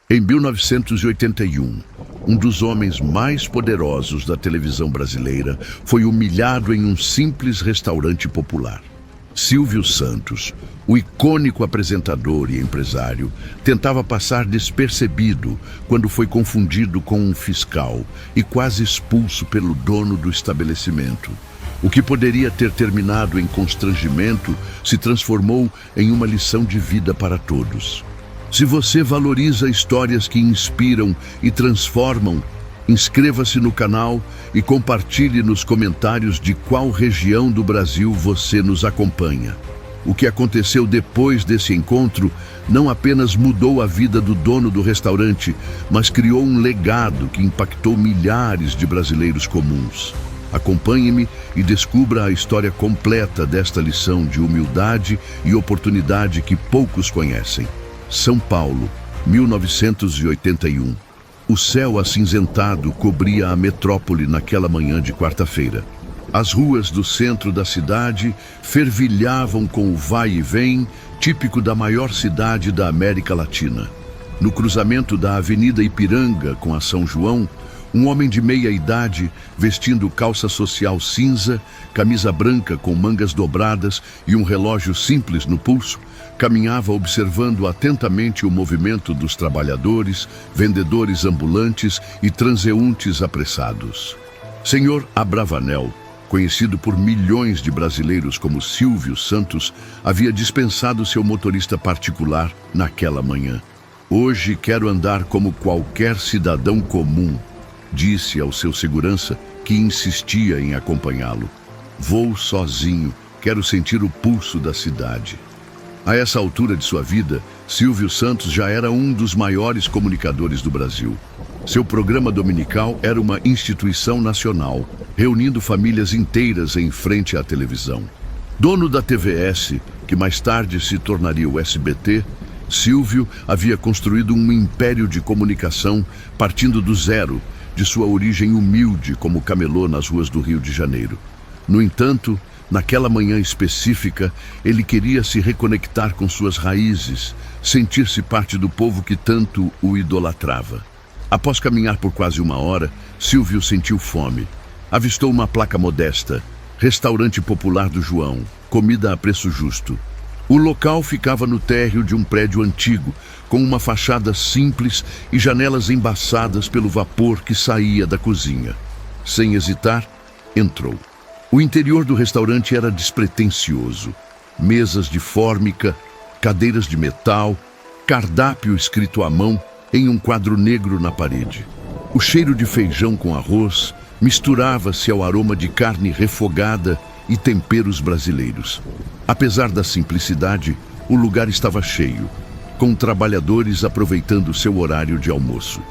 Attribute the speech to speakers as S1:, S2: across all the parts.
S1: Em 1981, um dos homens mais poderosos da televisão brasileira foi humilhado em um simples restaurante popular. Silvio Santos, o icônico apresentador e empresário, tentava passar despercebido quando foi confundido com um fiscal e quase expulso pelo dono do estabelecimento. O que poderia ter terminado em constrangimento se transformou em uma lição de vida para todos. Se você valoriza histórias que inspiram e transformam, inscreva-se no canal e compartilhe nos comentários de qual região do Brasil você nos acompanha. O que aconteceu depois desse encontro não apenas mudou a vida do dono do restaurante, mas criou um legado que impactou milhares de brasileiros comuns. Acompanhe-me e descubra a história completa desta lição de humildade e oportunidade que poucos conhecem. São Paulo, 1981. O céu acinzentado cobria a metrópole naquela manhã de quarta-feira. As ruas do centro da cidade fervilhavam com o vai e vem típico da maior cidade da América Latina. No cruzamento da Avenida Ipiranga com a São João, um homem de meia idade, vestindo calça social cinza, camisa branca com mangas dobradas e um relógio simples no pulso, caminhava observando atentamente o movimento dos trabalhadores, vendedores ambulantes e transeuntes apressados. Senhor Abravanel, conhecido por milhões de brasileiros como Silvio Santos, havia dispensado seu motorista particular naquela manhã. Hoje quero andar como qualquer cidadão comum, disse ao seu segurança, que insistia em acompanhá-lo. Vou sozinho, quero sentir o pulso da cidade. A essa altura de sua vida, Silvio Santos já era um dos maiores comunicadores do Brasil. Seu programa dominical era uma instituição nacional, reunindo famílias inteiras em frente à televisão. Dono da TVS, que mais tarde se tornaria o SBT, Silvio havia construído um império de comunicação partindo do zero, de sua origem humilde como camelô nas ruas do Rio de Janeiro. No entanto, naquela manhã específica, ele queria se reconectar com suas raízes, sentir-se parte do povo que tanto o idolatrava. Após caminhar por quase uma hora, Silvio sentiu fome. Avistou uma placa modesta: Restaurante Popular do João, comida a preço justo. O local ficava no térreo de um prédio antigo, com uma fachada simples e janelas embaçadas pelo vapor que saía da cozinha. Sem hesitar, entrou. O interior do restaurante era despretensioso. Mesas de fórmica, cadeiras de metal, cardápio escrito à mão em um quadro negro na parede. O cheiro de feijão com arroz misturava-se ao aroma de carne refogada e temperos brasileiros. Apesar da simplicidade, o lugar estava cheio, com trabalhadores aproveitando seu horário de almoço.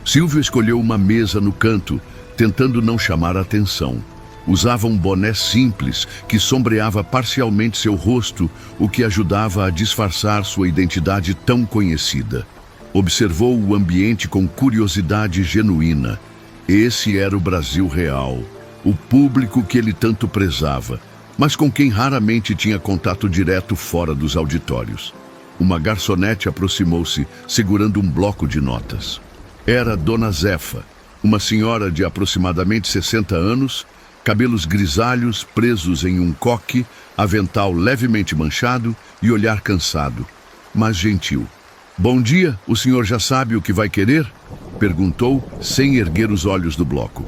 S1: Silvio escolheu uma mesa no canto, tentando não chamar a atenção. Usava um boné simples que sombreava parcialmente seu rosto, o que ajudava a disfarçar sua identidade tão conhecida. Observou o ambiente com curiosidade genuína. Esse era o Brasil real, o público que ele tanto prezava, mas com quem raramente tinha contato direto fora dos auditórios. Uma garçonete aproximou-se, segurando um bloco de notas. Era Dona Zefa, uma senhora de aproximadamente 60 anos, cabelos grisalhos presos em um coque, avental levemente manchado e olhar cansado, mas gentil. Bom dia, o senhor já sabe o que vai querer? Perguntou, sem erguer os olhos do bloco.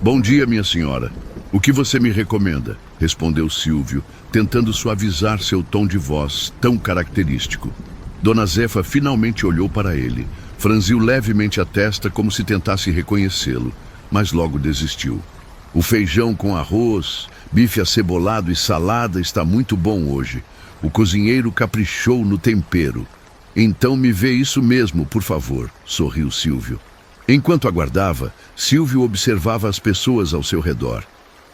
S1: Bom dia, minha senhora. O que você me recomenda? Respondeu Silvio, tentando suavizar seu tom de voz tão característico. Dona Zefa finalmente olhou para ele, franziu levemente a testa como se tentasse reconhecê-lo, mas logo desistiu. O feijão com arroz, bife acebolado e salada está muito bom hoje. O cozinheiro caprichou no tempero. Então me vê isso mesmo, por favor, sorriu Silvio. Enquanto aguardava, Silvio observava as pessoas ao seu redor.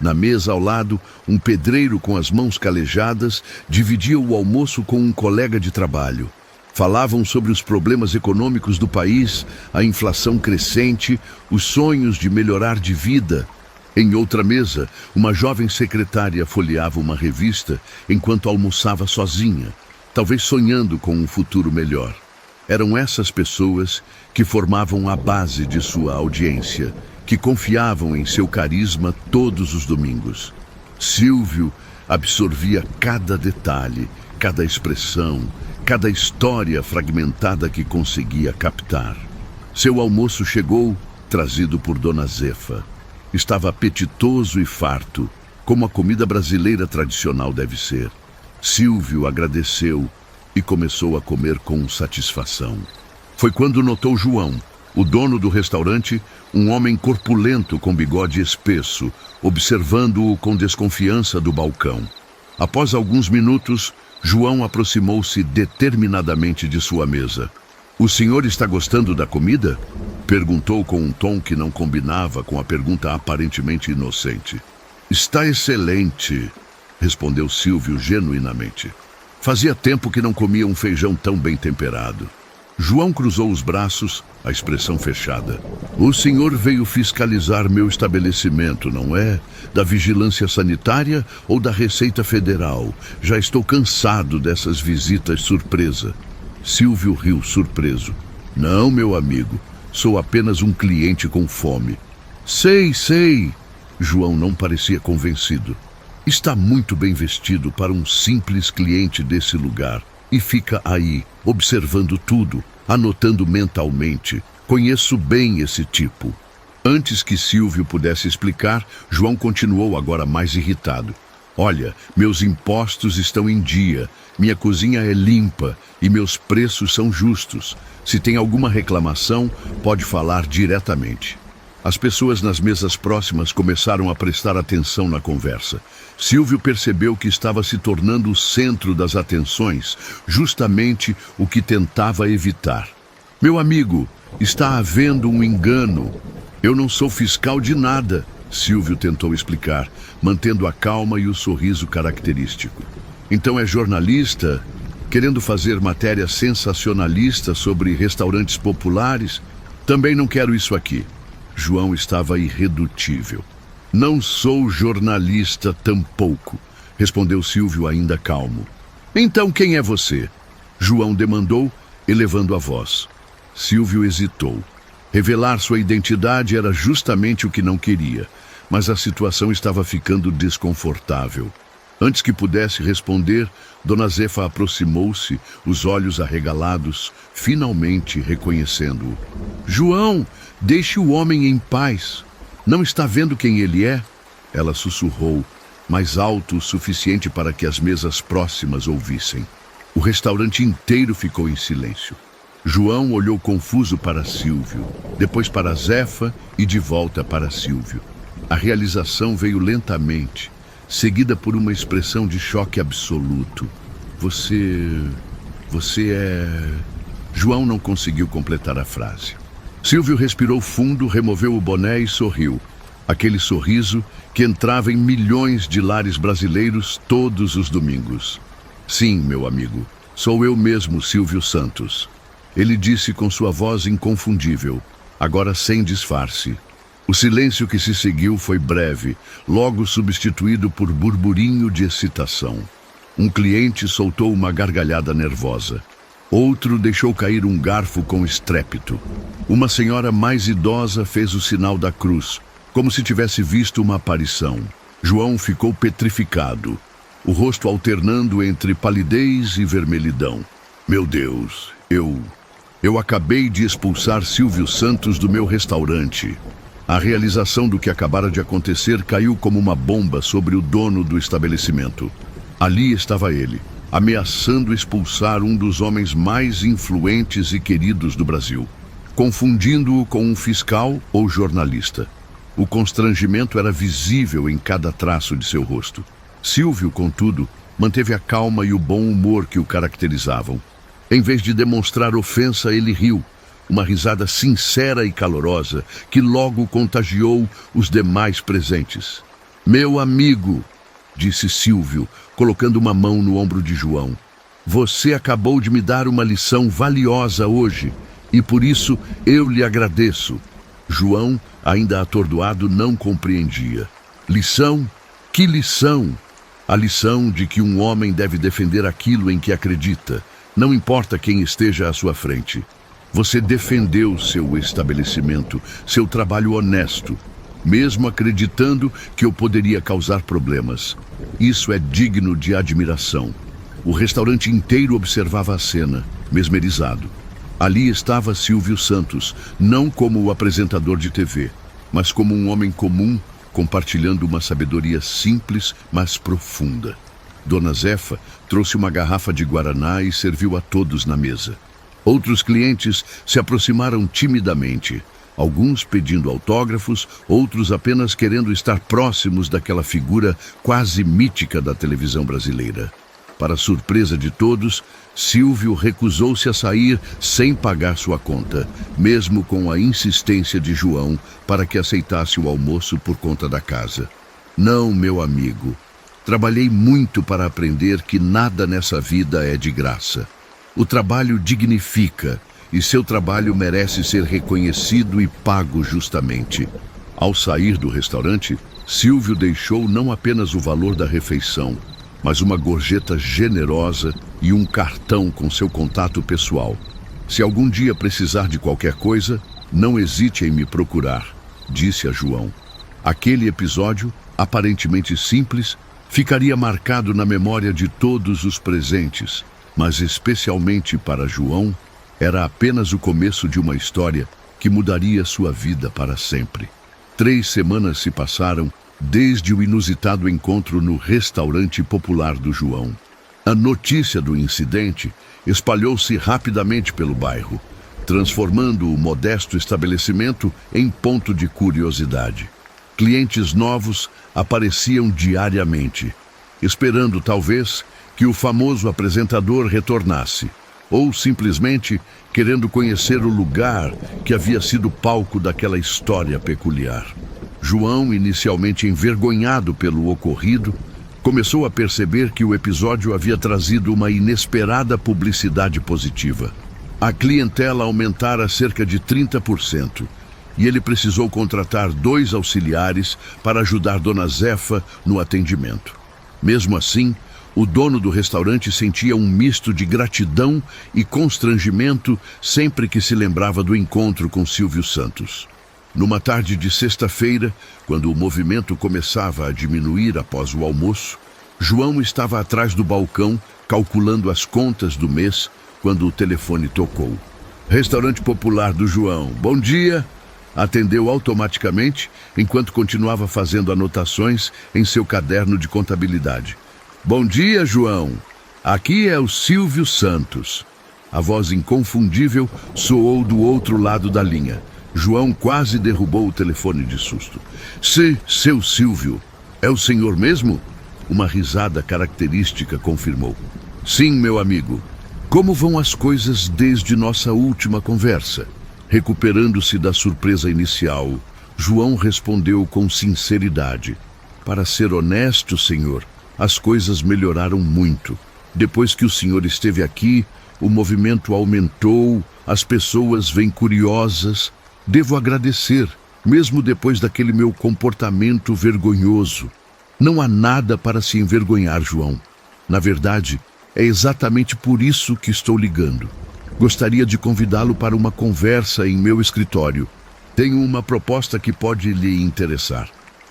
S1: Na mesa ao lado, um pedreiro com as mãos calejadas dividia o almoço com um colega de trabalho. Falavam sobre os problemas econômicos do país, a inflação crescente, os sonhos de melhorar de vida. Em outra mesa, uma jovem secretária folheava uma revista enquanto almoçava sozinha, talvez sonhando com um futuro melhor. Eram essas pessoas que formavam a base de sua audiência, que confiavam em seu carisma todos os domingos. Silvio absorvia cada detalhe, cada expressão, cada história fragmentada que conseguia captar. Seu almoço chegou, trazido por Dona Zefa. Estava apetitoso e farto, como a comida brasileira tradicional deve ser. Silvio agradeceu e começou a comer com satisfação. Foi quando notou João, o dono do restaurante, um homem corpulento com bigode espesso, observando-o com desconfiança do balcão. Após alguns minutos, João aproximou-se determinadamente de sua mesa. "O senhor está gostando da comida?" perguntou com um tom que não combinava com a pergunta aparentemente inocente. "Está excelente", respondeu Silvio genuinamente. Fazia tempo que não comia um feijão tão bem temperado. João cruzou os braços, a expressão fechada. "O senhor veio fiscalizar meu estabelecimento, não é? Da vigilância sanitária ou da Receita Federal? Já estou cansado dessas visitas surpresa." Silvio riu surpreso. "Não, meu amigo. Sou apenas um cliente com fome." Sei. João não parecia convencido. "Está muito bem vestido para um simples cliente desse lugar. E fica aí, observando tudo, anotando mentalmente. Conheço bem esse tipo." Antes que Silvio pudesse explicar, João continuou agora mais irritado. "Olha, meus impostos estão em dia, minha cozinha é limpa e meus preços são justos. Se tem alguma reclamação, pode falar diretamente." As pessoas nas mesas próximas começaram a prestar atenção na conversa. Silvio percebeu que estava se tornando o centro das atenções, justamente o que tentava evitar. "Meu amigo, está havendo um engano. Eu não sou fiscal de nada", Silvio tentou explicar, mantendo a calma e o sorriso característico. "Então é jornalista, querendo fazer matéria sensacionalista sobre restaurantes populares? Também não quero isso aqui." João estava irredutível. "Não sou jornalista tampouco", respondeu Silvio ainda calmo. "Então quem é você?" João demandou, elevando a voz. Silvio hesitou. Revelar sua identidade era justamente o que não queria, mas a situação estava ficando desconfortável. Antes que pudesse responder, Dona Zefa aproximou-se, os olhos arregalados, finalmente reconhecendo-o. "João, deixe o homem em paz. Não está vendo quem ele é?" Ela sussurrou, mais alto o suficiente para que as mesas próximas ouvissem. O restaurante inteiro ficou em silêncio. João olhou confuso para Silvio, depois para Zefa e de volta para Silvio. A realização veio lentamente, seguida por uma expressão de choque absoluto. Você é... João não conseguiu completar a frase. Silvio respirou fundo, removeu o boné e sorriu. Aquele sorriso que entrava em milhões de lares brasileiros todos os domingos. "Sim, meu amigo, sou eu mesmo, Silvio Santos." Ele disse com sua voz inconfundível, agora sem disfarce. O silêncio que se seguiu foi breve, logo substituído por burburinho de excitação. Um cliente soltou uma gargalhada nervosa. Outro deixou cair um garfo com estrépito. Uma senhora mais idosa fez o sinal da cruz, como se tivesse visto uma aparição. João ficou petrificado, o rosto alternando entre palidez e vermelhidão. "Meu Deus, eu acabei de expulsar Silvio Santos do meu restaurante." A realização do que acabara de acontecer caiu como uma bomba sobre o dono do estabelecimento. Ali estava ele, ameaçando expulsar um dos homens mais influentes e queridos do Brasil, confundindo-o com um fiscal ou jornalista. O constrangimento era visível em cada traço de seu rosto. Silvio, contudo, manteve a calma e o bom humor que o caracterizavam. Em vez de demonstrar ofensa, ele riu, uma risada sincera e calorosa que logo contagiou os demais presentes. "Meu amigo", disse Silvio, colocando uma mão no ombro de João, "você acabou de me dar uma lição valiosa hoje, e por isso eu lhe agradeço." João, ainda atordoado, não compreendia. Lição? Que lição? A lição de que um homem deve defender aquilo em que acredita, não importa quem esteja à sua frente. Você defendeu seu estabelecimento, seu trabalho honesto, mesmo acreditando que eu poderia causar problemas. Isso é digno de admiração. O restaurante inteiro observava a cena, mesmerizado. Ali estava Silvio Santos, não como o apresentador de TV, mas como um homem comum, compartilhando uma sabedoria simples, mas profunda. Dona Zefa trouxe uma garrafa de guaraná e serviu a todos na mesa. Outros clientes se aproximaram timidamente, alguns pedindo autógrafos, outros apenas querendo estar próximos daquela figura quase mítica da televisão brasileira. Para surpresa de todos, Silvio recusou-se a sair sem pagar sua conta, mesmo com a insistência de João para que aceitasse o almoço por conta da casa. Não, meu amigo. Trabalhei muito para aprender que nada nessa vida é de graça. O trabalho dignifica e seu trabalho merece ser reconhecido e pago justamente. Ao sair do restaurante, Silvio deixou não apenas o valor da refeição, mas uma gorjeta generosa e um cartão com seu contato pessoal. Se algum dia precisar de qualquer coisa, não hesite em me procurar, disse a João. Aquele episódio, aparentemente simples, ficaria marcado na memória de todos os presentes, mas especialmente para João, era apenas o começo de uma história que mudaria sua vida para sempre. 3 semanas se passaram desde o inusitado encontro no restaurante popular do João. A notícia do incidente espalhou-se rapidamente pelo bairro, transformando o modesto estabelecimento em ponto de curiosidade. Clientes novos apareciam diariamente, esperando talvez que o famoso apresentador retornasse, ou simplesmente querendo conhecer o lugar que havia sido palco daquela história peculiar. João, inicialmente envergonhado pelo ocorrido, começou a perceber que o episódio havia trazido uma inesperada publicidade positiva. A clientela aumentara cerca de 30%, e ele precisou contratar 2 auxiliares para ajudar Dona Zefa no atendimento. Mesmo assim, o dono do restaurante sentia um misto de gratidão e constrangimento sempre que se lembrava do encontro com Silvio Santos. Numa tarde de sexta-feira, quando o movimento começava a diminuir após o almoço, João estava atrás do balcão, calculando as contas do mês, quando o telefone tocou. Restaurante Popular do João. Bom dia! Atendeu automaticamente, enquanto continuava fazendo anotações em seu caderno de contabilidade. Bom dia, João. Aqui é o Silvio Santos. A voz inconfundível soou do outro lado da linha. João quase derrubou o telefone de susto. Seu Silvio, é o senhor mesmo? Uma risada característica confirmou. Sim, meu amigo. Como vão as coisas desde nossa última conversa? Recuperando-se da surpresa inicial, João respondeu com sinceridade. Para ser honesto, senhor, as coisas melhoraram muito. Depois que o senhor esteve aqui, o movimento aumentou, as pessoas vêm curiosas. Devo agradecer, mesmo depois daquele meu comportamento vergonhoso. Não há nada para se envergonhar, João. Na verdade, é exatamente por isso que estou ligando. Gostaria de convidá-lo para uma conversa em meu escritório. Tenho uma proposta que pode lhe interessar.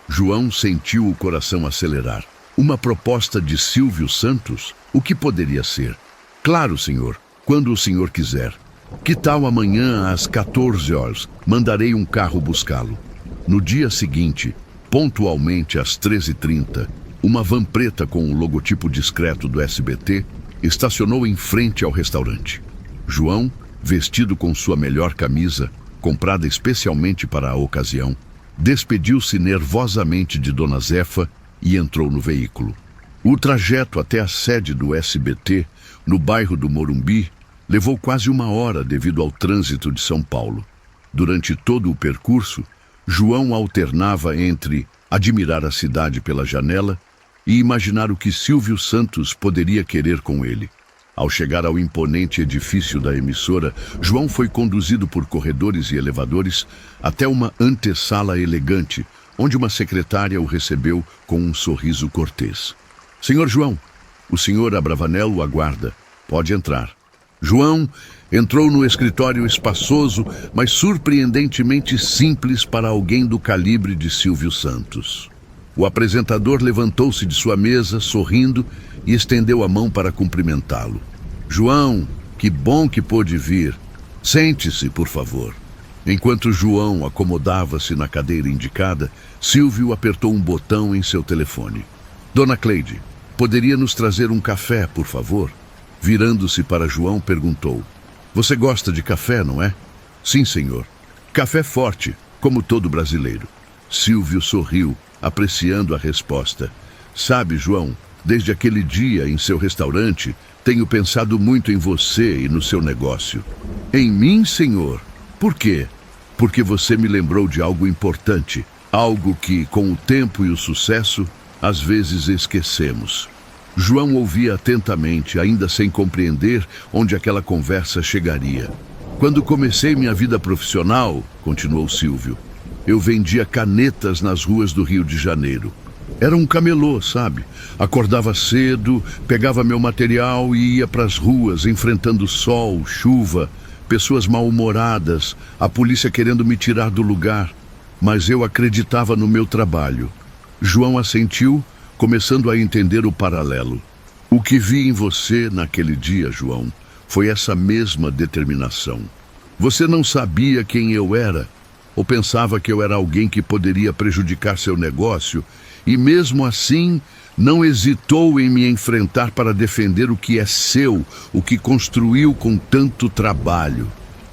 S1: João sentiu o coração acelerar. Uma proposta de Silvio Santos? O que poderia ser? Claro, senhor, quando o senhor quiser. Que tal amanhã às 14 horas? Mandarei um carro buscá-lo. No dia seguinte, pontualmente às 13h30, uma van preta com o logotipo discreto do SBT estacionou em frente ao restaurante. João, vestido com sua melhor camisa, comprada especialmente para a ocasião, despediu-se nervosamente de Dona Zefa e entrou no veículo. O trajeto até a sede do SBT, no bairro do Morumbi, levou quase 1 hora devido ao trânsito de São Paulo. Durante todo o percurso, João alternava entre admirar a cidade pela janela e imaginar o que Silvio Santos poderia querer com ele. Ao chegar ao imponente edifício da emissora, João foi conduzido por corredores e elevadores até uma antessala elegante, onde uma secretária o recebeu com um sorriso cortês. Senhor João, o senhor Abravanel o aguarda. Pode entrar. João entrou no escritório espaçoso, mas surpreendentemente simples para alguém do calibre de Silvio Santos. O apresentador levantou-se de sua mesa, sorrindo, e estendeu a mão para cumprimentá-lo. João, que bom que pôde vir. Sente-se, por favor. Enquanto João acomodava-se na cadeira indicada, Silvio apertou um botão em seu telefone. Dona Cleide, poderia nos trazer um café, por favor? Virando-se para João, perguntou. Você gosta de café, não é? Sim, senhor. Café forte, como todo brasileiro. Silvio sorriu, apreciando a resposta. Sabe, João, desde aquele dia em seu restaurante, tenho pensado muito em você e no seu negócio. Em mim, senhor? Por quê? Porque você me lembrou de algo importante, algo que, com o tempo e o sucesso, às vezes esquecemos. João ouvia atentamente, ainda sem compreender onde aquela conversa chegaria. Quando comecei minha vida profissional, continuou Silvio, eu vendia canetas nas ruas do Rio de Janeiro. Era um camelô, sabe? Acordava cedo, pegava meu material e ia para as ruas, enfrentando sol, chuva, pessoas mal-humoradas, a polícia querendo me tirar do lugar. Mas eu acreditava no meu trabalho. João assentiu, começando a entender o paralelo. O que vi em você naquele dia, João, foi essa mesma determinação. Você não sabia quem eu era, ou pensava que eu era alguém que poderia prejudicar seu negócio, e mesmo assim não hesitou em me enfrentar para defender o que é seu, o que construiu com tanto trabalho.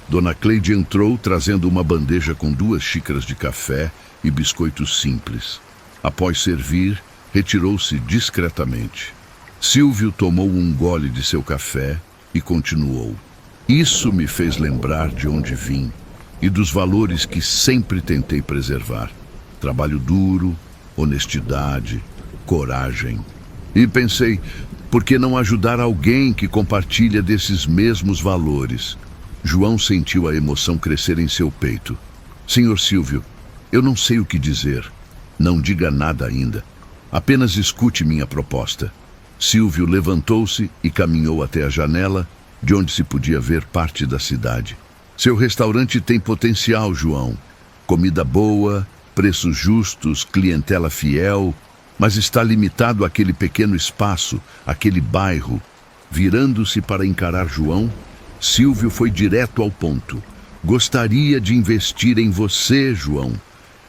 S1: Dona Cleide entrou trazendo uma bandeja com 2 xícaras de café e biscoitos simples. Após servir, retirou-se discretamente. Silvio tomou um gole de seu café e continuou. Isso me fez lembrar de onde vim e dos valores que sempre tentei preservar. Trabalho duro, honestidade, coragem. E pensei, por que não ajudar alguém que compartilha desses mesmos valores? João sentiu a emoção crescer em seu peito. Senhor Silvio, eu não sei o que dizer. Não diga nada ainda. Apenas escute minha proposta. Silvio levantou-se e caminhou até a janela, de onde se podia ver parte da cidade. Seu restaurante tem potencial, João. Comida boa, preços justos, clientela fiel, mas está limitado àquele pequeno espaço, àquele bairro. Virando-se para encarar João, Silvio foi direto ao ponto. Gostaria de investir em você, João.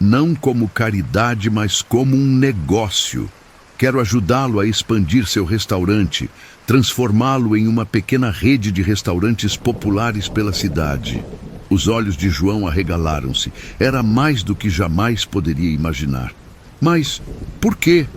S1: Não como caridade, mas como um negócio. Quero ajudá-lo a expandir seu restaurante, transformá-lo em uma pequena rede de restaurantes populares pela cidade. Os olhos de João arregalaram-se. Era mais do que jamais poderia imaginar. Mas por quê?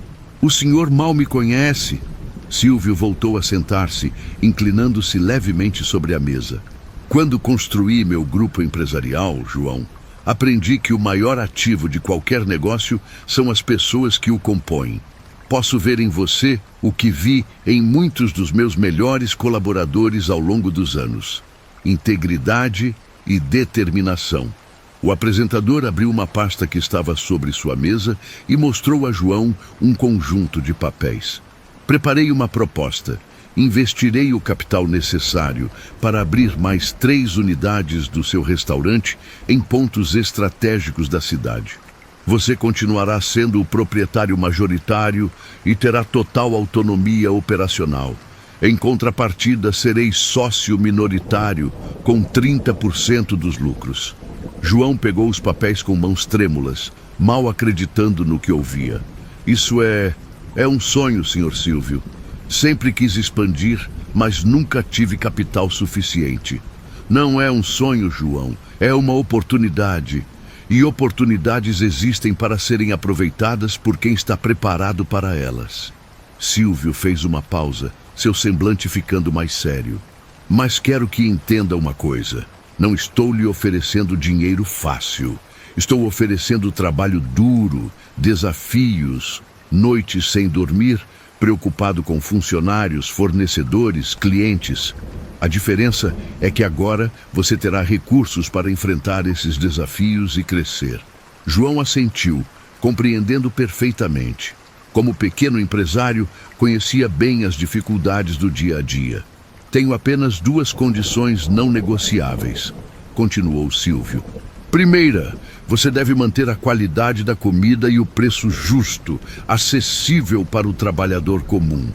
S1: O senhor mal me conhece. Silvio voltou a sentar-se, inclinando-se levemente sobre a mesa. Quando construí meu grupo empresarial, João, aprendi que o maior ativo de qualquer negócio são as pessoas que o compõem. Posso ver em você o que vi em muitos dos meus melhores colaboradores ao longo dos anos. Integridade e determinação. O apresentador abriu uma pasta que estava sobre sua mesa e mostrou a João um conjunto de papéis. Preparei uma proposta. Investirei o capital necessário para abrir mais 3 unidades do seu restaurante em pontos estratégicos da cidade. Você continuará sendo o proprietário majoritário e terá total autonomia operacional. Em contrapartida, serei sócio minoritário com 30% dos lucros. João pegou os papéis com mãos trêmulas, mal acreditando no que ouvia. Isso é um sonho, Sr. Silvio. Sempre quis expandir, mas nunca tive capital suficiente. Não é um sonho, João, é uma oportunidade. E oportunidades existem para serem aproveitadas por quem está preparado para elas. Silvio fez uma pausa, seu semblante ficando mais sério. Mas quero que entenda uma coisa. Não estou lhe oferecendo dinheiro fácil. Estou oferecendo trabalho duro, desafios, noites sem dormir, preocupado com funcionários, fornecedores, clientes. A diferença é que agora você terá recursos para enfrentar esses desafios e crescer. João assentiu, compreendendo perfeitamente. Como pequeno empresário, conhecia bem as dificuldades do dia a dia. Tenho apenas duas condições não negociáveis, continuou Silvio. Primeira, você deve manter a qualidade da comida e o preço justo, acessível para o trabalhador comum.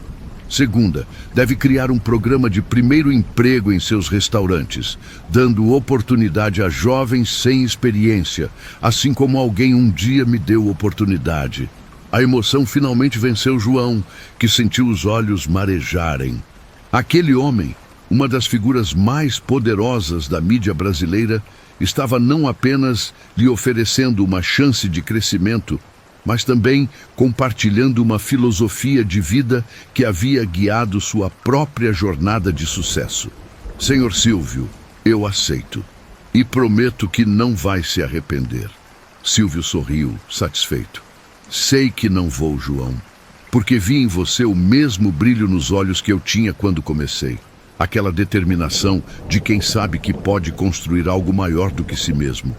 S1: Segunda, deve criar um programa de primeiro emprego em seus restaurantes, dando oportunidade a jovens sem experiência, assim como alguém um dia me deu oportunidade. A emoção finalmente venceu João, que sentiu os olhos marejarem. Aquele homem, uma das figuras mais poderosas da mídia brasileira, estava não apenas lhe oferecendo uma chance de crescimento, mas também compartilhando uma filosofia de vida que havia guiado sua própria jornada de sucesso. Senhor Silvio, eu aceito e prometo que não vai se arrepender. Silvio sorriu, satisfeito. Sei que não vou, João, porque vi em você o mesmo brilho nos olhos que eu tinha quando comecei. Aquela determinação de quem sabe que pode construir algo maior do que si mesmo.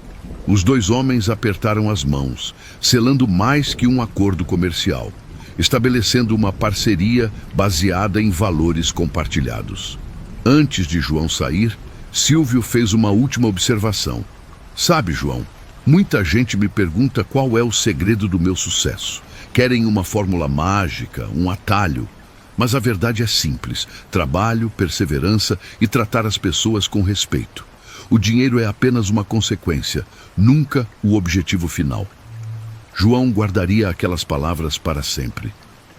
S1: Os dois homens apertaram as mãos, selando mais que um acordo comercial, estabelecendo uma parceria baseada em valores compartilhados. Antes de João sair, Silvio fez uma última observação. Sabe, João, muita gente me pergunta qual é o segredo do meu sucesso. Querem uma fórmula mágica, um atalho. Mas a verdade é simples: trabalho, perseverança e tratar as pessoas com respeito. O dinheiro é apenas uma consequência, nunca o objetivo final. João guardaria aquelas palavras para sempre.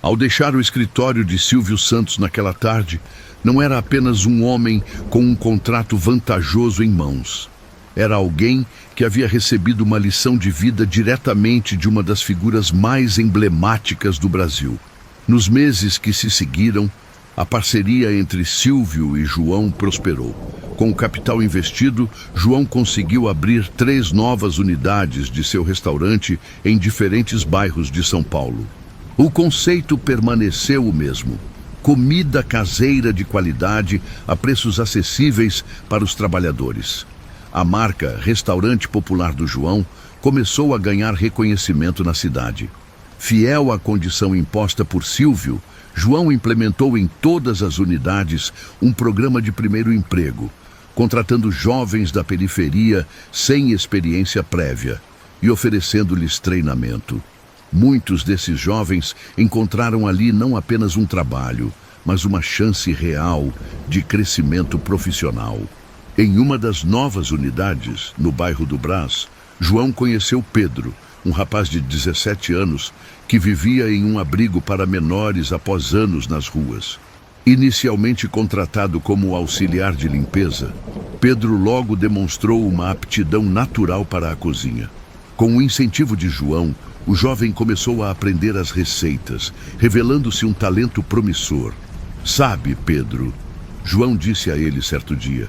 S1: Ao deixar o escritório de Silvio Santos naquela tarde, não era apenas um homem com um contrato vantajoso em mãos. Era alguém que havia recebido uma lição de vida diretamente de uma das figuras mais emblemáticas do Brasil. Nos meses que se seguiram, a parceria entre Silvio e João prosperou. Com o capital investido, João conseguiu abrir 3 novas unidades de seu restaurante em diferentes bairros de São Paulo. O conceito permaneceu o mesmo: comida caseira de qualidade a preços acessíveis para os trabalhadores. A marca Restaurante Popular do João começou a ganhar reconhecimento na cidade. Fiel à condição imposta por Silvio, João implementou em todas as unidades um programa de primeiro emprego, contratando jovens da periferia sem experiência prévia e oferecendo-lhes treinamento. Muitos desses jovens encontraram ali não apenas um trabalho, mas uma chance real de crescimento profissional. Em uma das novas unidades, no bairro do Brás, João conheceu Pedro, um rapaz de 17 anos que vivia em um abrigo para menores após anos nas ruas. Inicialmente contratado como auxiliar de limpeza, Pedro logo demonstrou uma aptidão natural para a cozinha. Com o incentivo de João, o jovem começou a aprender as receitas, revelando-se um talento promissor. Sabe, Pedro, João disse a ele certo dia,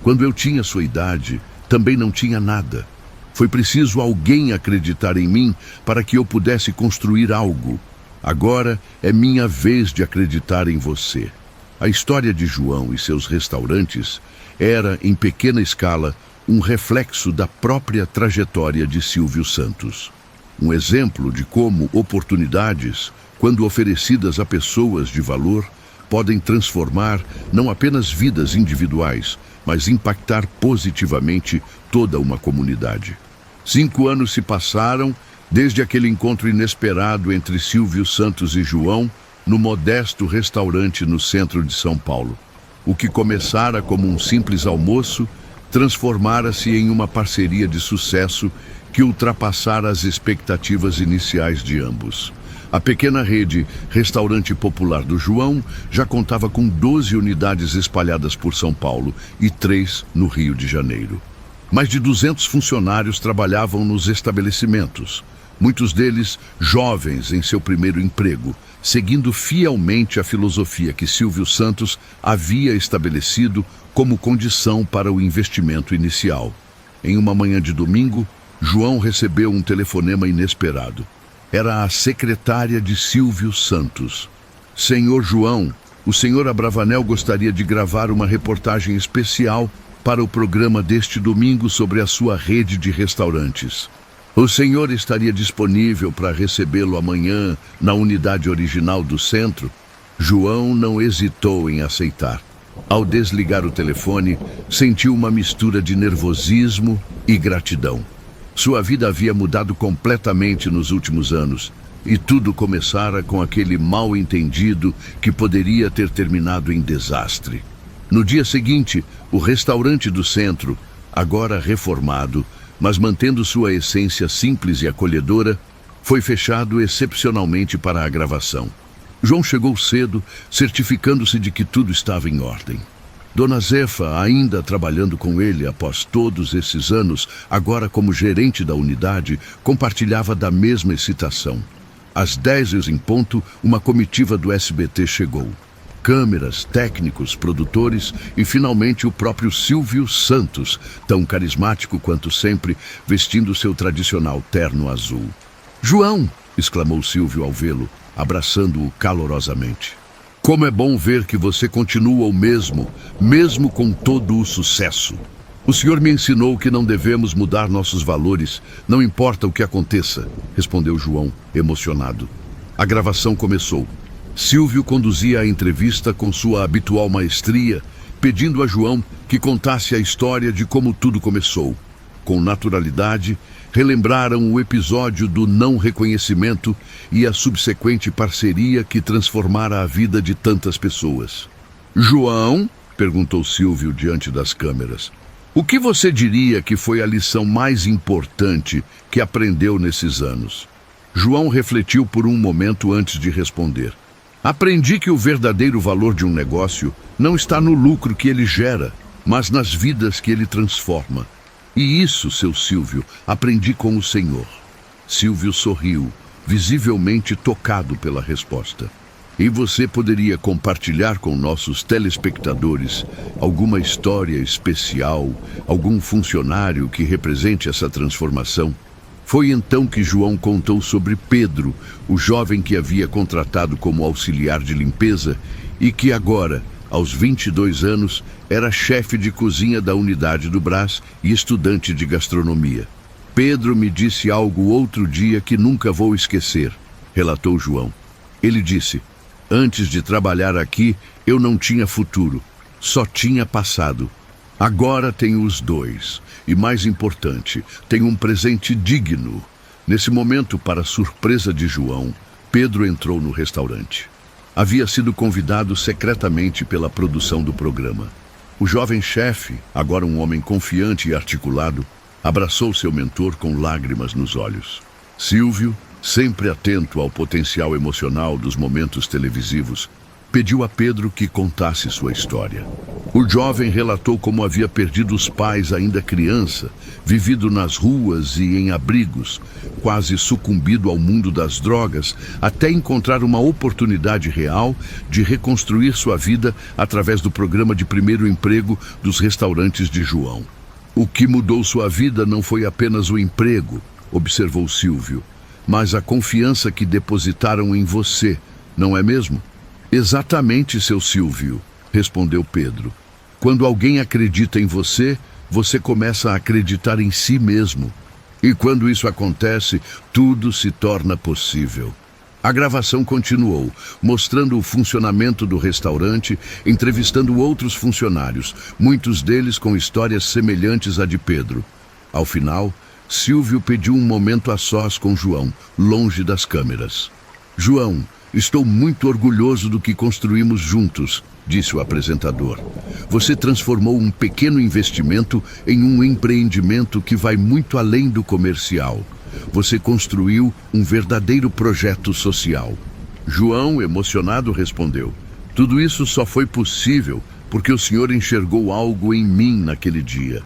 S1: quando eu tinha sua idade, também não tinha nada. Foi preciso alguém acreditar em mim para que eu pudesse construir algo. Agora é minha vez de acreditar em você. A história de João e seus restaurantes era, em pequena escala, um reflexo da própria trajetória de Silvio Santos. Um exemplo de como oportunidades, quando oferecidas a pessoas de valor, podem transformar não apenas vidas individuais, mas impactar positivamente toda uma comunidade. 5 anos se passaram desde aquele encontro inesperado entre Silvio Santos e João no modesto restaurante no centro de São Paulo. O que começara como um simples almoço transformara-se em uma parceria de sucesso que ultrapassara as expectativas iniciais de ambos. A pequena rede Restaurante Popular do João já contava com 12 unidades espalhadas por São Paulo e 3 no Rio de Janeiro. Mais de 200 funcionários trabalhavam nos estabelecimentos, muitos deles jovens em seu primeiro emprego, seguindo fielmente a filosofia que Silvio Santos havia estabelecido como condição para o investimento inicial. Em uma manhã de domingo, João recebeu um telefonema inesperado. Era a secretária de Silvio Santos. Senhor João, o senhor Abravanel gostaria de gravar uma reportagem especial para o programa deste domingo sobre a sua rede de restaurantes. O senhor estaria disponível para recebê-lo amanhã na unidade original do centro? João não hesitou em aceitar. Ao desligar o telefone, sentiu uma mistura de nervosismo e gratidão. Sua vida havia mudado completamente nos últimos anos, e tudo começara com aquele mal-entendido que poderia ter terminado em desastre. No dia seguinte, o restaurante do centro, agora reformado, mas mantendo sua essência simples e acolhedora, foi fechado excepcionalmente para a gravação. João chegou cedo, certificando-se de que tudo estava em ordem. Dona Zefa, ainda trabalhando com ele após todos esses anos, agora como gerente da unidade, compartilhava da mesma excitação. Às 10h em ponto, uma comitiva do SBT chegou. Câmeras, técnicos, produtores e finalmente o próprio Silvio Santos, tão carismático quanto sempre, vestindo seu tradicional terno azul. "João!" exclamou Silvio ao vê-lo, abraçando-o calorosamente. "Como é bom ver que você continua o mesmo com todo o sucesso. O senhor me ensinou que não devemos mudar nossos valores, não importa o que aconteça", respondeu João, emocionado. A gravação começou. Silvio conduzia a entrevista com sua habitual maestria, pedindo a João que contasse a história de como tudo começou. Com naturalidade, relembraram o episódio do não reconhecimento e a subsequente parceria que transformara a vida de tantas pessoas. "João", perguntou Silvio diante das câmeras, "o que você diria que foi a lição mais importante que aprendeu nesses anos?" João refletiu por um momento antes de responder. "Aprendi que o verdadeiro valor de um negócio não está no lucro que ele gera, mas nas vidas que ele transforma. E isso, seu Silvio, aprendi com o senhor." Silvio sorriu, visivelmente tocado pela resposta. "E você poderia compartilhar com nossos telespectadores alguma história especial, algum funcionário que represente essa transformação?" Foi então que João contou sobre Pedro, o jovem que havia contratado como auxiliar de limpeza e que agora, aos 22 anos, era chefe de cozinha da unidade do Brás e estudante de gastronomia. "Pedro me disse algo outro dia que nunca vou esquecer", relatou João. Ele disse: "Antes de trabalhar aqui, eu não tinha futuro, só tinha passado. Agora tenho os dois. E mais importante, tenho um presente digno." Nesse momento, para surpresa de João, Pedro entrou no restaurante. Havia sido convidado secretamente pela produção do programa. O jovem chefe, agora um homem confiante e articulado, abraçou seu mentor com lágrimas nos olhos. Silvio, sempre atento ao potencial emocional dos momentos televisivos, pediu a Pedro que contasse sua história. O jovem relatou como havia perdido os pais ainda criança, vivido nas ruas e em abrigos, quase sucumbido ao mundo das drogas, até encontrar uma oportunidade real de reconstruir sua vida através do programa de primeiro emprego dos restaurantes de João. "O que mudou sua vida não foi apenas o emprego", observou Silvio, "mas a confiança que depositaram em você, não é mesmo?" "Exatamente, seu Silvio", respondeu Pedro. "Quando alguém acredita em você, você começa a acreditar em si mesmo. E quando isso acontece, tudo se torna possível." A gravação continuou, mostrando o funcionamento do restaurante, entrevistando outros funcionários, muitos deles com histórias semelhantes à de Pedro. Ao final, Silvio pediu um momento a sós com João, longe das câmeras. "João, estou muito orgulhoso do que construímos juntos", disse o apresentador. "Você transformou um pequeno investimento em um empreendimento que vai muito além do comercial. Você construiu um verdadeiro projeto social." João, emocionado, respondeu: "Tudo isso só foi possível porque o senhor enxergou algo em mim naquele dia.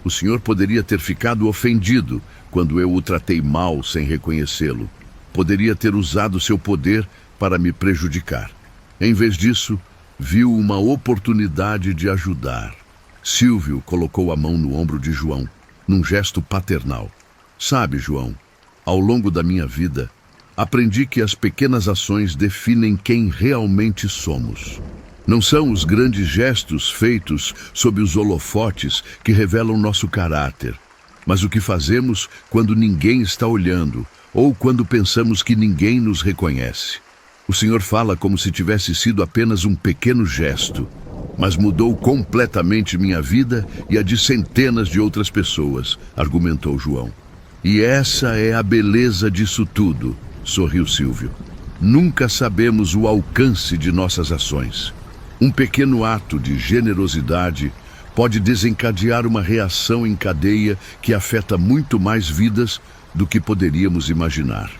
S1: O senhor poderia ter ficado ofendido quando eu o tratei mal sem reconhecê-lo. Poderia ter usado seu poder para me prejudicar. Em vez disso, viu uma oportunidade de ajudar." Silvio colocou a mão no ombro de João, num gesto paternal. "Sabe, João, ao longo da minha vida, aprendi que as pequenas ações definem quem realmente somos. Não são os grandes gestos feitos sob os holofotes que revelam nosso caráter, mas o que fazemos quando ninguém está olhando ou quando pensamos que ninguém nos reconhece. O senhor fala como se tivesse sido apenas um pequeno gesto, mas mudou completamente minha vida e a de centenas de outras pessoas, argumentou João. E essa é a beleza disso tudo, sorriu Silvio. Nunca sabemos o alcance de nossas ações. Um pequeno ato de generosidade pode desencadear uma reação em cadeia que afeta muito mais vidas do que poderíamos imaginar.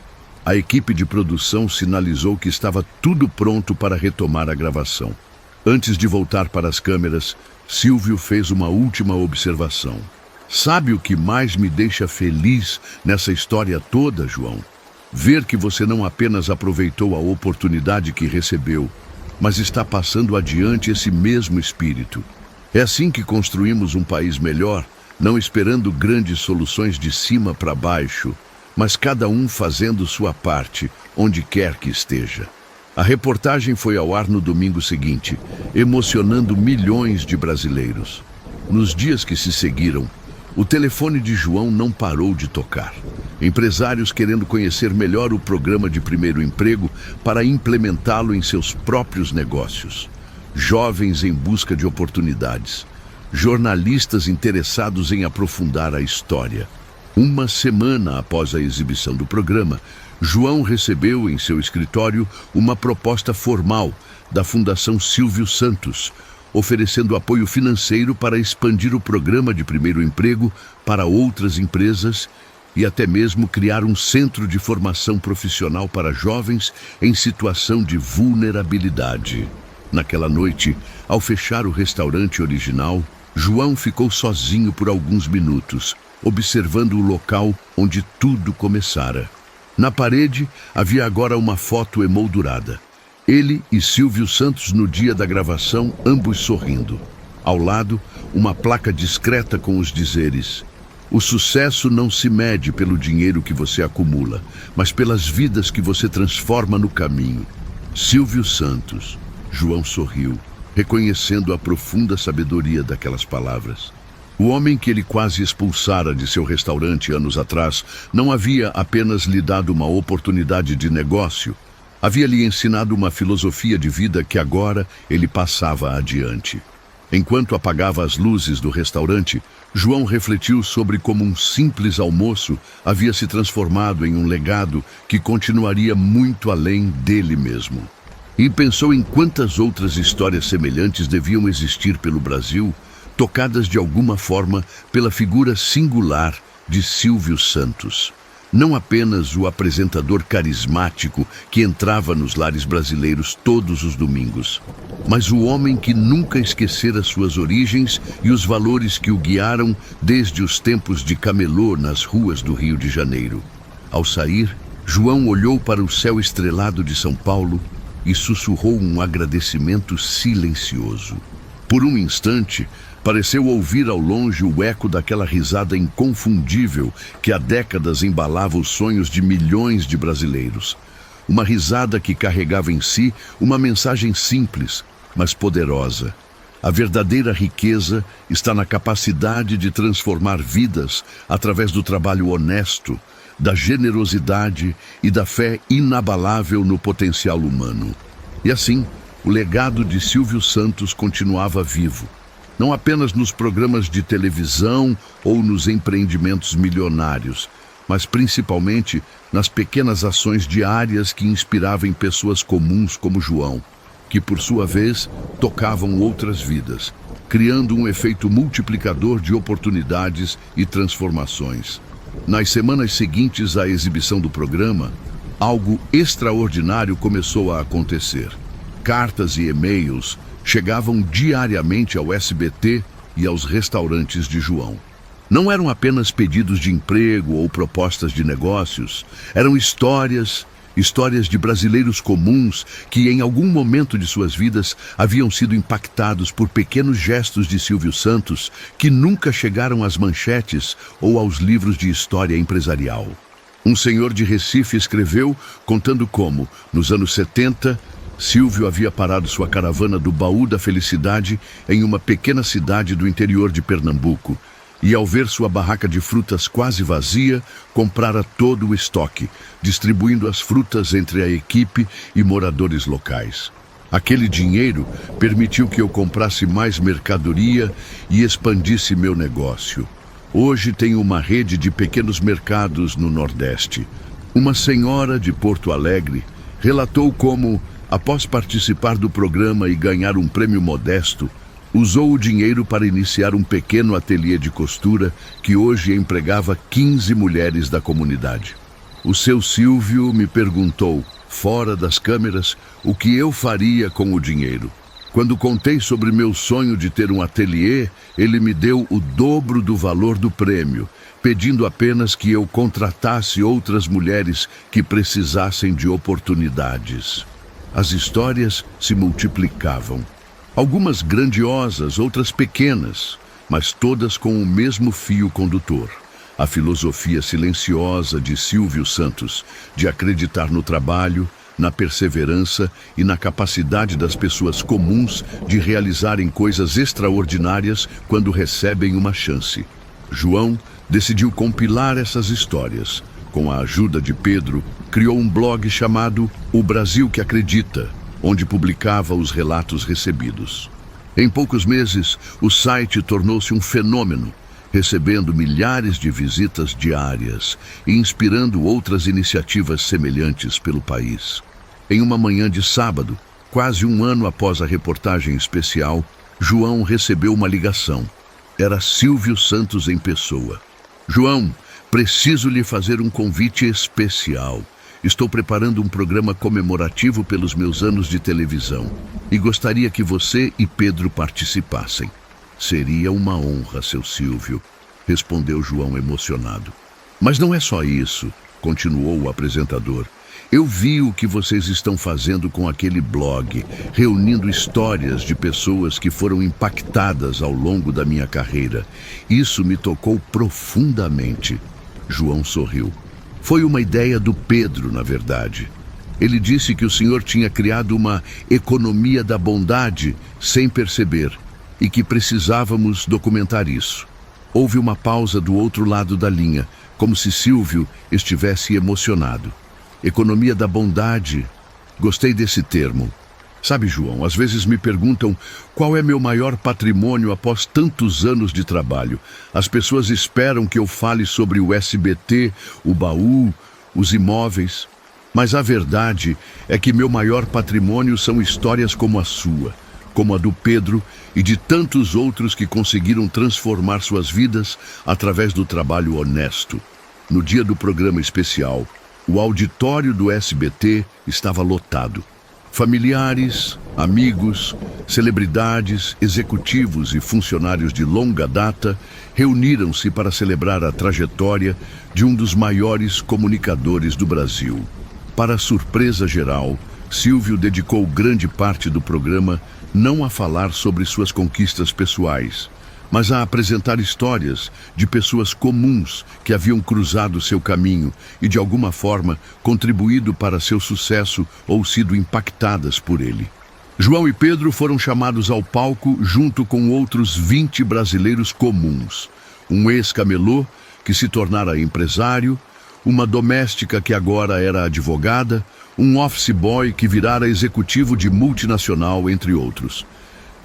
S1: A equipe de produção sinalizou que estava tudo pronto para retomar a gravação. Antes de voltar para as câmeras, Silvio fez uma última observação. Sabe o que mais me deixa feliz nessa história toda, João? Ver que você não apenas aproveitou a oportunidade que recebeu, mas está passando adiante esse mesmo espírito. É assim que construímos um país melhor, não esperando grandes soluções de cima para baixo, mas cada um fazendo sua parte, onde quer que esteja. A reportagem foi ao ar no domingo seguinte, emocionando milhões de brasileiros. Nos dias que se seguiram, o telefone de João não parou de tocar. Empresários querendo conhecer melhor o programa de primeiro emprego para implementá-lo em seus próprios negócios. Jovens em busca de oportunidades. Jornalistas interessados em aprofundar a história. Uma semana após a exibição do programa, João recebeu em seu escritório uma proposta formal da Fundação Silvio Santos, oferecendo apoio financeiro para expandir o programa de primeiro emprego para outras empresas e até mesmo criar um centro de formação profissional para jovens em situação de vulnerabilidade. Naquela noite, ao fechar o restaurante original, João ficou sozinho por alguns minutos, observando o local onde tudo começara. Na parede havia agora uma foto emoldurada. Ele e Silvio Santos no dia da gravação, ambos sorrindo. Ao lado, uma placa discreta com os dizeres: o sucesso não se mede pelo dinheiro que você acumula, mas pelas vidas que você transforma no caminho. Silvio Santos. João sorriu, reconhecendo a profunda sabedoria daquelas palavras. O homem que ele quase expulsara de seu restaurante anos atrás não havia apenas lhe dado uma oportunidade de negócio, havia lhe ensinado uma filosofia de vida que agora ele passava adiante. Enquanto apagava as luzes do restaurante, João refletiu sobre como um simples almoço havia se transformado em um legado que continuaria muito além dele mesmo. E pensou em quantas outras histórias semelhantes deviam existir pelo Brasil, tocadas de alguma forma pela figura singular de Silvio Santos. Não apenas o apresentador carismático que entrava nos lares brasileiros todos os domingos, mas o homem que nunca esquecera suas origens e os valores que o guiaram desde os tempos de camelô nas ruas do Rio de Janeiro. Ao sair, João olhou para o céu estrelado de São Paulo e sussurrou um agradecimento silencioso. Por um instante, pareceu ouvir ao longe o eco daquela risada inconfundível que há décadas embalava os sonhos de milhões de brasileiros. Uma risada que carregava em si uma mensagem simples, mas poderosa. A verdadeira riqueza está na capacidade de transformar vidas através do trabalho honesto, da generosidade e da fé inabalável no potencial humano. E assim, o legado de Silvio Santos continuava vivo, não apenas nos programas de televisão ou nos empreendimentos milionários, mas principalmente nas pequenas ações diárias que inspiravam pessoas comuns como João, que por sua vez tocavam outras vidas, criando um efeito multiplicador de oportunidades e transformações. Nas semanas seguintes à exibição do programa, algo extraordinário começou a acontecer. Cartas e e-mails chegavam diariamente ao SBT e aos restaurantes de João. Não eram apenas pedidos de emprego ou propostas de negócios, eram histórias de brasileiros comuns que em algum momento de suas vidas haviam sido impactados por pequenos gestos de Silvio Santos que nunca chegaram às manchetes ou aos livros de história empresarial. Um senhor de Recife escreveu contando como, nos anos 70, Silvio havia parado sua caravana do Baú da Felicidade em uma pequena cidade do interior de Pernambuco e, ao ver sua barraca de frutas quase vazia, comprara todo o estoque, distribuindo as frutas entre a equipe e moradores locais. Aquele dinheiro permitiu que eu comprasse mais mercadoria e expandisse meu negócio. Hoje tenho uma rede de pequenos mercados no Nordeste. Uma senhora de Porto Alegre relatou como, após participar do programa e ganhar um prêmio modesto, usou o dinheiro para iniciar um pequeno ateliê de costura que hoje empregava 15 mulheres da comunidade. O seu Silvio me perguntou, fora das câmeras, o que eu faria com o dinheiro. Quando contei sobre meu sonho de ter um ateliê, ele me deu o dobro do valor do prêmio, pedindo apenas que eu contratasse outras mulheres que precisassem de oportunidades. As histórias se multiplicavam. Algumas grandiosas, outras pequenas, mas todas com o mesmo fio condutor. A filosofia silenciosa de Silvio Santos, de acreditar no trabalho, na perseverança e na capacidade das pessoas comuns de realizarem coisas extraordinárias quando recebem uma chance. João decidiu compilar essas histórias. Com a ajuda de Pedro, criou um blog chamado O Brasil que Acredita, onde publicava os relatos recebidos. Em poucos meses, o site tornou-se um fenômeno, recebendo milhares de visitas diárias e inspirando outras iniciativas semelhantes pelo país. Em uma manhã de sábado, quase um ano após a reportagem especial, João recebeu uma ligação. Era Silvio Santos em pessoa. João, preciso lhe fazer um convite especial. Estou preparando um programa comemorativo pelos meus anos de televisão e gostaria que você e Pedro participassem. Seria uma honra, seu Silvio, respondeu João emocionado. Mas não é só isso, continuou o apresentador. Eu vi o que vocês estão fazendo com aquele blog, reunindo histórias de pessoas que foram impactadas ao longo da minha carreira. Isso me tocou profundamente. João sorriu. Foi uma ideia do Pedro, na verdade. Ele disse que o senhor tinha criado uma economia da bondade sem perceber e que precisávamos documentar isso. Houve uma pausa do outro lado da linha, como se Silvio estivesse emocionado. Economia da bondade. Gostei desse termo. Sabe, João, às vezes me perguntam qual é meu maior patrimônio após tantos anos de trabalho. As pessoas esperam que eu fale sobre o SBT, o baú, os imóveis. Mas a verdade é que meu maior patrimônio são histórias como a sua, como a do Pedro e de tantos outros que conseguiram transformar suas vidas através do trabalho honesto. No dia do programa especial, o auditório do SBT estava lotado. Familiares, amigos, celebridades, executivos e funcionários de longa data reuniram-se para celebrar a trajetória de um dos maiores comunicadores do Brasil. Para surpresa geral, Silvio dedicou grande parte do programa não a falar sobre suas conquistas pessoais, mas a apresentar histórias de pessoas comuns que haviam cruzado seu caminho e, de alguma forma, contribuído para seu sucesso ou sido impactadas por ele. João e Pedro foram chamados ao palco junto com outros 20 brasileiros comuns. Um ex-camelô que se tornara empresário, uma doméstica que agora era advogada, um office boy que virara executivo de multinacional, entre outros.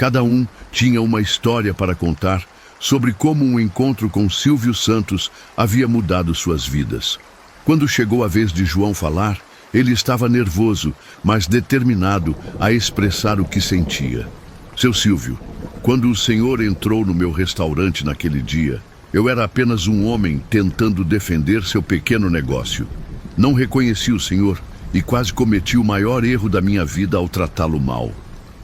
S1: Cada um tinha uma história para contar sobre como um encontro com Silvio Santos havia mudado suas vidas. Quando chegou a vez de João falar, ele estava nervoso, mas determinado a expressar o que sentia. Seu Silvio, quando o senhor entrou no meu restaurante naquele dia, eu era apenas um homem tentando defender seu pequeno negócio. Não reconheci o senhor e quase cometi o maior erro da minha vida ao tratá-lo mal.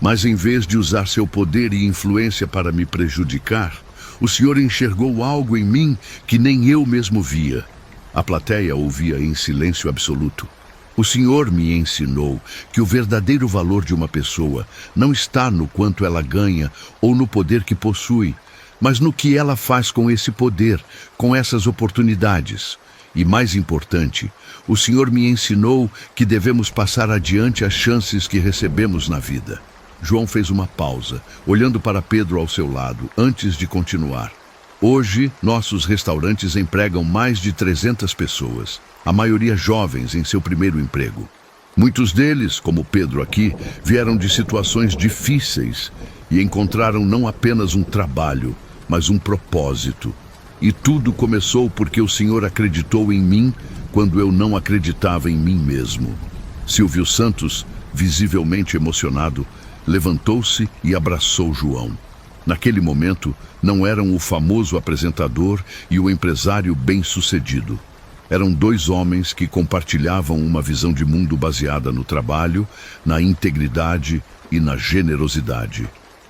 S1: Mas em vez de usar seu poder e influência para me prejudicar, o senhor enxergou algo em mim que nem eu mesmo via. A plateia ouvia em silêncio absoluto. O senhor me ensinou que o verdadeiro valor de uma pessoa não está no quanto ela ganha ou no poder que possui, mas no que ela faz com esse poder, com essas oportunidades. E mais importante, o senhor me ensinou que devemos passar adiante as chances que recebemos na vida. João fez uma pausa, olhando para Pedro ao seu lado, antes de continuar. Hoje, nossos restaurantes empregam mais de 300 pessoas, a maioria jovens em seu primeiro emprego. Muitos deles, como Pedro aqui, vieram de situações difíceis e encontraram não apenas um trabalho, mas um propósito. E tudo começou porque o Senhor acreditou em mim quando eu não acreditava em mim mesmo. Silvio Santos, visivelmente emocionado, levantou-se e abraçou João. Naquele momento, não eram o famoso apresentador e o empresário bem-sucedido. Eram dois homens que compartilhavam uma visão de mundo baseada no trabalho, na integridade e na generosidade.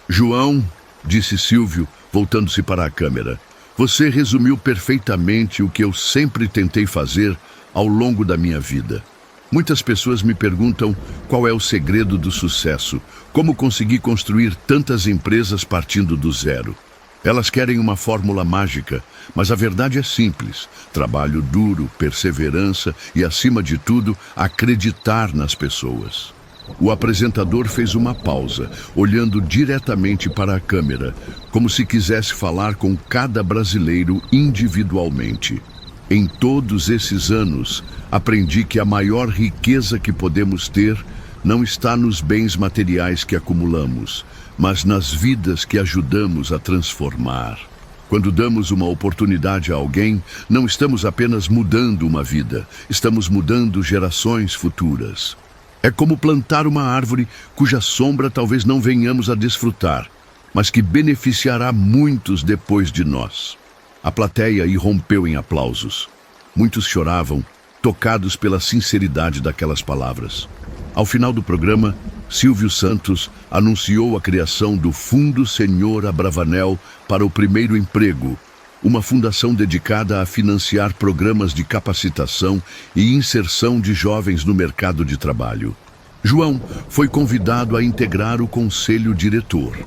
S1: João, disse Silvio, voltando-se para a câmera, você resumiu perfeitamente o que eu sempre tentei fazer ao longo da minha vida. Muitas pessoas me perguntam qual é o segredo do sucesso, como consegui construir tantas empresas partindo do zero. Elas querem uma fórmula mágica, mas a verdade é simples. Trabalho duro, perseverança e, acima de tudo, acreditar nas pessoas. O apresentador fez uma pausa, olhando diretamente para a câmera, como se quisesse falar com cada brasileiro individualmente. Em todos esses anos, aprendi que a maior riqueza que podemos ter não está nos bens materiais que acumulamos, mas nas vidas que ajudamos a transformar. Quando damos uma oportunidade a alguém, não estamos apenas mudando uma vida, estamos mudando gerações futuras. É como plantar uma árvore cuja sombra talvez não venhamos a desfrutar, mas que beneficiará muitos depois de nós. A plateia irrompeu em aplausos. Muitos choravam, tocados pela sinceridade daquelas palavras. Ao final do programa, Silvio Santos anunciou a criação do Fundo Senhor Abravanel para o Primeiro Emprego, uma fundação dedicada a financiar programas de capacitação e inserção de jovens no mercado de trabalho. João foi convidado a integrar o conselho diretor,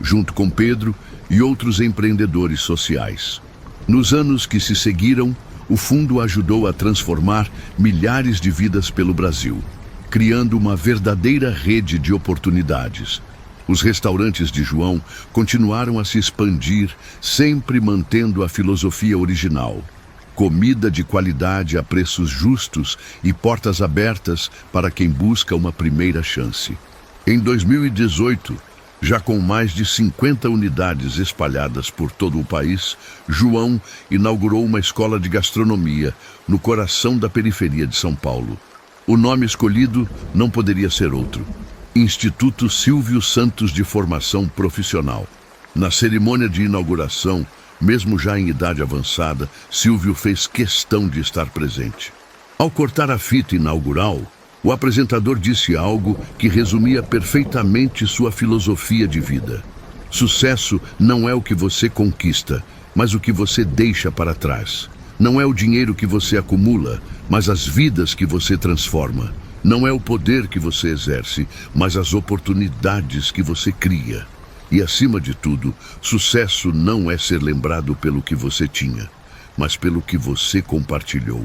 S1: junto com Pedro e outros empreendedores sociais. Nos anos que se seguiram, o fundo ajudou a transformar milhares de vidas pelo Brasil, criando uma verdadeira rede de oportunidades. Os restaurantes de João continuaram a se expandir, sempre mantendo a filosofia original. Comida de qualidade a preços justos e portas abertas para quem busca uma primeira chance. Em 2018, já com mais de 50 unidades espalhadas por todo o país, João inaugurou uma escola de gastronomia no coração da periferia de São Paulo. O nome escolhido não poderia ser outro: Instituto Silvio Santos de Formação Profissional. Na cerimônia de inauguração, mesmo já em idade avançada, Silvio fez questão de estar presente. Ao cortar a fita inaugural, o apresentador disse algo que resumia perfeitamente sua filosofia de vida. Sucesso não é o que você conquista, mas o que você deixa para trás. Não é o dinheiro que você acumula, mas as vidas que você transforma. Não é o poder que você exerce, mas as oportunidades que você cria. E, acima de tudo, sucesso não é ser lembrado pelo que você tinha, mas pelo que você compartilhou.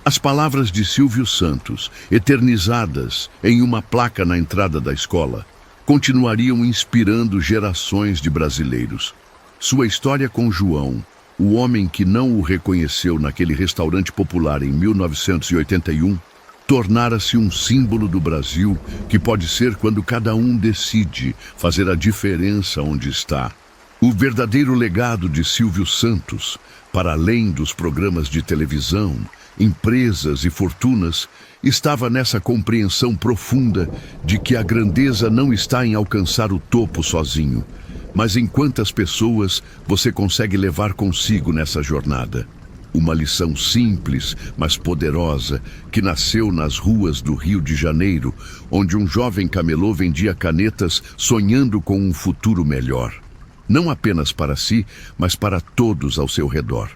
S1: As palavras de Silvio Santos, eternizadas em uma placa na entrada da escola, continuariam inspirando gerações de brasileiros. Sua história com João, o homem que não o reconheceu naquele restaurante popular em 1981, tornara-se um símbolo do Brasil que pode ser quando cada um decide fazer a diferença onde está. O verdadeiro legado de Silvio Santos, para além dos programas de televisão, empresas e fortunas, estava nessa compreensão profunda de que a grandeza não está em alcançar o topo sozinho, mas em quantas pessoas você consegue levar consigo nessa jornada. Uma lição simples, mas poderosa, que nasceu nas ruas do Rio de Janeiro, onde um jovem camelô vendia canetas sonhando com um futuro melhor. Não apenas para si, mas para todos ao seu redor.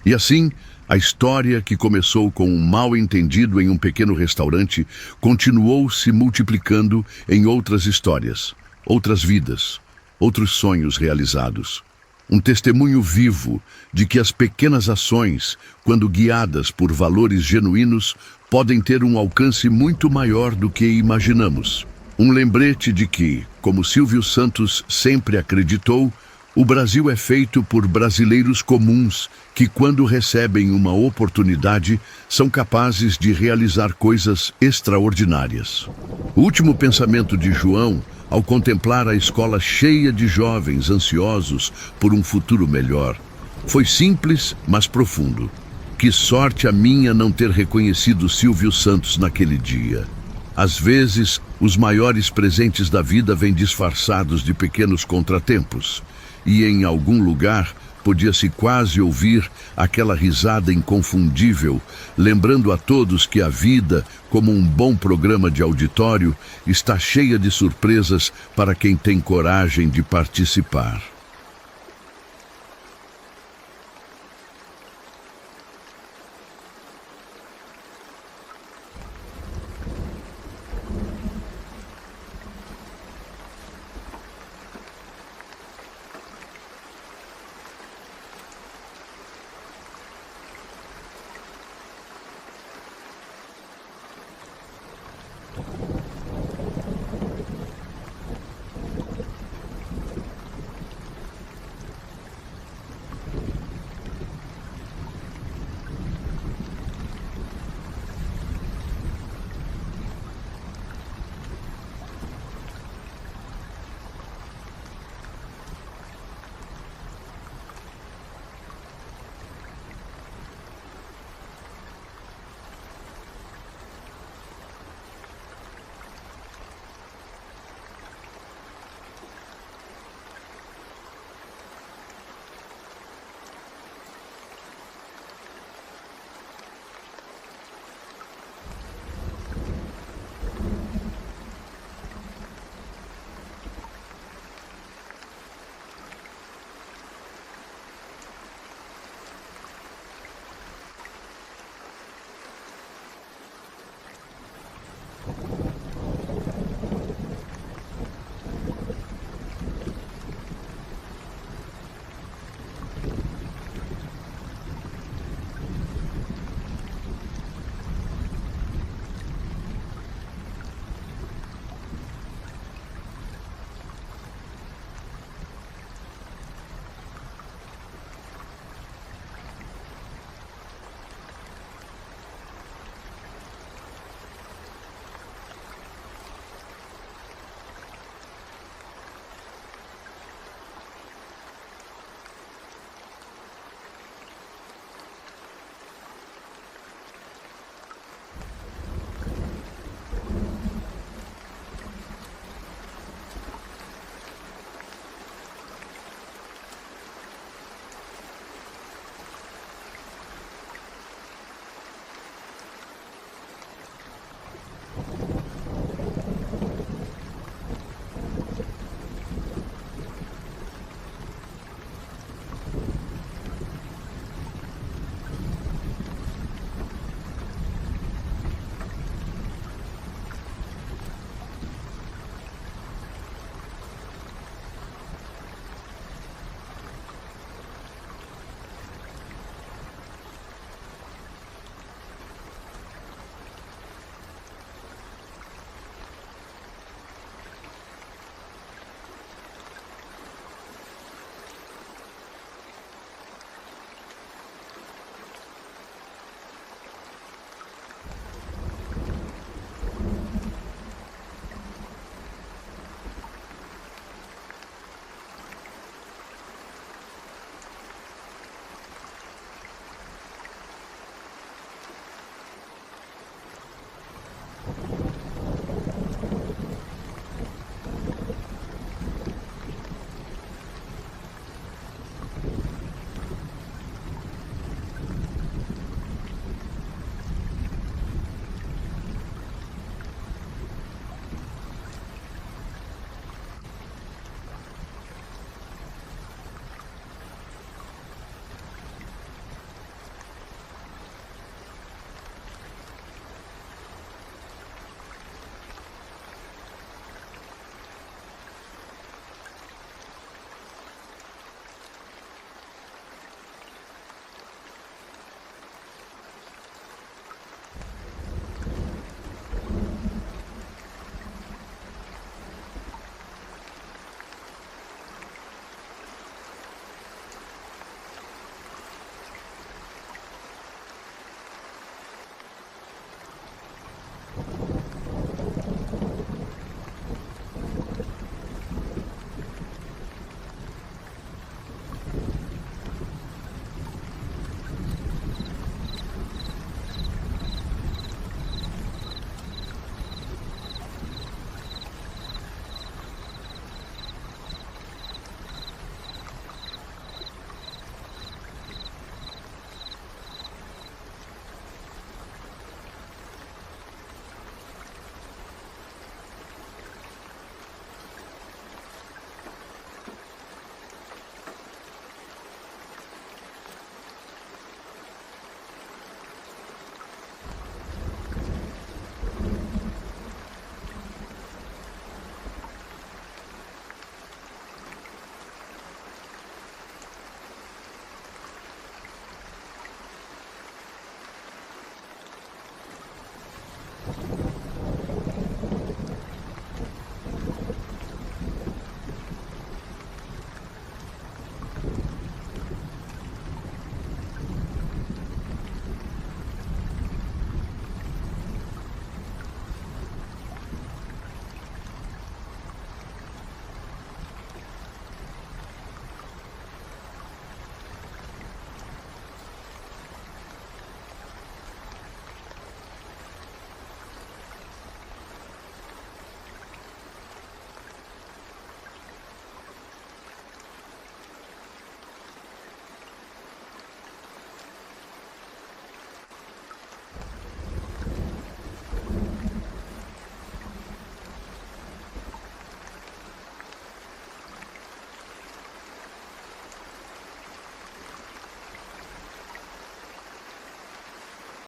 S1: E assim, a história que começou com um mal-entendido em um pequeno restaurante continuou se multiplicando em outras histórias, outras vidas, outros sonhos realizados. Um testemunho vivo de que as pequenas ações, quando guiadas por valores genuínos, podem ter um alcance muito maior do que imaginamos. Um lembrete de que, como Silvio Santos sempre acreditou, O Brasil é feito por brasileiros comuns que, quando recebem uma oportunidade, são capazes de realizar coisas extraordinárias. O último pensamento de João, ao contemplar a escola cheia de jovens ansiosos por um futuro melhor, foi simples, mas profundo. Que sorte a minha não ter reconhecido Silvio Santos naquele dia. Às vezes, os maiores presentes da vida vêm disfarçados de pequenos contratempos. E em algum lugar podia-se quase ouvir aquela risada inconfundível, lembrando a todos que a vida, como um bom programa de auditório, está cheia de surpresas para quem tem coragem de participar.